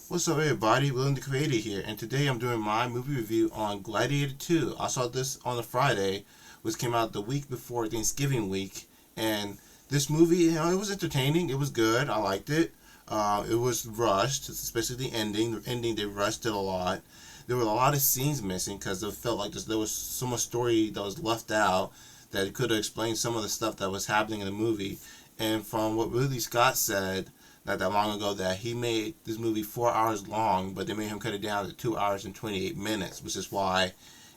What's up, everybody? William the Creator here, and today I'm doing my movie review on Gladiator 2. I saw this on a Friday, which came out the week before Thanksgiving week, and this movie, it was entertaining. It was good. I liked it. It was rushed, especially the ending. The ending, they rushed it a lot. There were a lot of scenes missing because it felt like there was so much story that was left out that it could have explained some of the stuff that was happening in the movie. And from what Ridley Scott said not that long ago, that he made this movie 4 hours long, but they made him cut it down to 2 hours and 28 minutes, which is why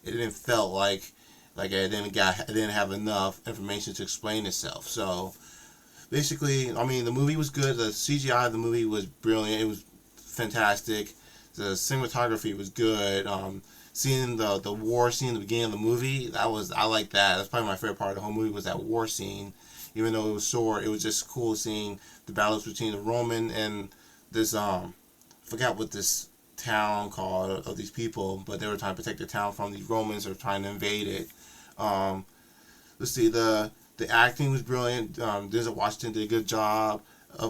it didn't felt like it didn't have enough information to explain itself. So basically, I mean, the movie was good. The CGI of the movie was brilliant. It was fantastic. The cinematography was good. Seeing the war scene at the beginning of the movie, I like that. That's probably my favorite part of the whole movie, was that war scene. Even though it was short, it was just cool seeing the battles between the Roman and this I forgot what this town called of these people, but they were trying to protect the town from these Romans or trying to invade it. Let's see, the acting was brilliant. Denzel Washington did a good job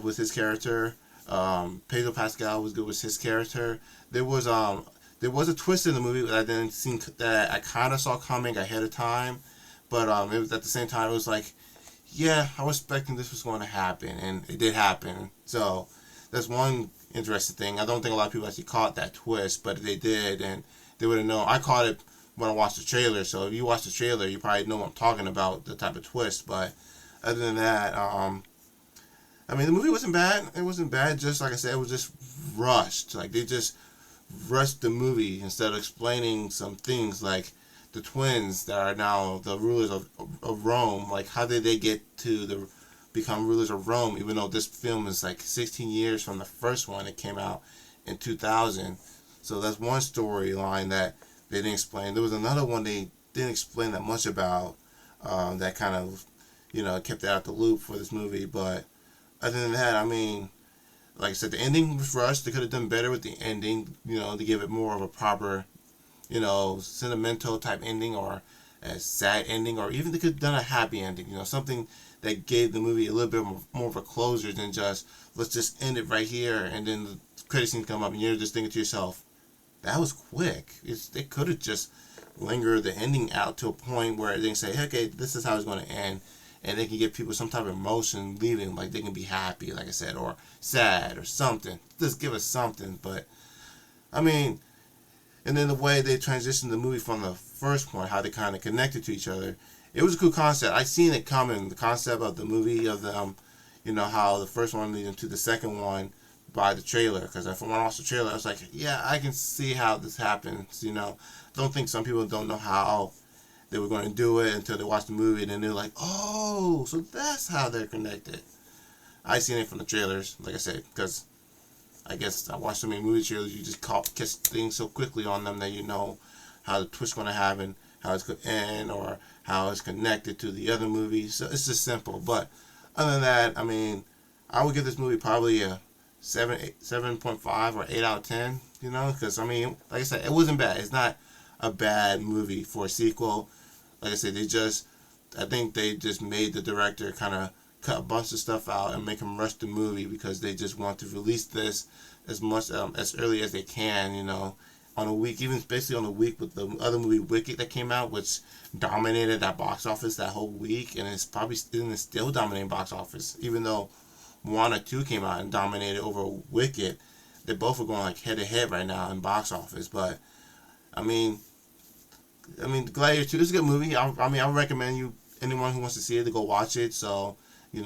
with his character. Pedro Pascal was good with his character. There was a twist in the movie that I didn't see, that I kind of saw coming ahead of time, but it was at the same time, it was like, yeah, I was expecting this was going to happen, and it did happen. So that's one interesting thing. I don't think a lot of people actually caught that twist, but they did, and they would have known. I caught it when I watched the trailer, so if you watch the trailer, you probably know what I'm talking about, the type of twist. But other than that, I mean, the movie wasn't bad. It wasn't bad. Just like I said, it was just rushed. Like, they just rushed the movie instead of explaining some things like the twins that are now the rulers of Rome. Like, how did they get to become rulers of Rome, even though this film is like 16 years from the first one? It came out in 2000. So that's one storyline that they didn't explain. There was another one they didn't explain that much about, that kind of, kept it out the loop for this movie. But other than that, I mean, like I said, the ending was rushed. They could have done better with the ending, to give it more of a proper, sentimental type ending, or a sad ending, or even they could have done a happy ending, something that gave the movie a little bit more of a closure than just, let's just end it right here, and then the credit scene come up, and you're just thinking to yourself, that was quick. They could have just lingered the ending out to a point where they can say, hey, okay, this is how it's going to end, and they can give people some type of emotion leaving, like they can be happy, like I said, or sad, or something. Just give us something. But, I mean, and then the way they transitioned the movie from the first one, how they kind of connected to each other, it was a cool concept. I seen it coming, the concept of the movie, of the, how the first one leading to the second one by the trailer. Because when I watched the trailer, I was like, yeah, I can see how this happens. I don't think some people don't know how they were going to do it until they watch the movie, and then they're like, oh, so that's how they're connected. I seen it from the trailers, like I said, because I guess I watched so many movie trailers, you just catch things so quickly on them that you know how the twist's going to happen, how it's going to end, or how it's connected to the other movies. So it's just simple. But other than that, I mean, I would give this movie probably a 7.5 or 8 out of 10, because, I mean, like I said, it wasn't bad. It's not a bad movie for a sequel. Like I said, I think they just made the director kind of cut a bunch of stuff out and make him rush the movie, because they just want to release this as much as early as they can, on a week, even especially on a week with the other movie Wicked that came out, which dominated that box office that whole week, and it's probably still dominating box office, even though Moana 2 came out and dominated over Wicked. They both are going like head to head right now in box office. But I mean, Gladiator 2 is a good movie. I would recommend anyone who wants to see it to go watch it. So,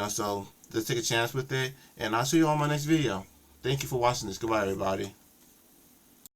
so let's take a chance with it, and I'll see you on my next video. Thank you for watching this. Goodbye, everybody.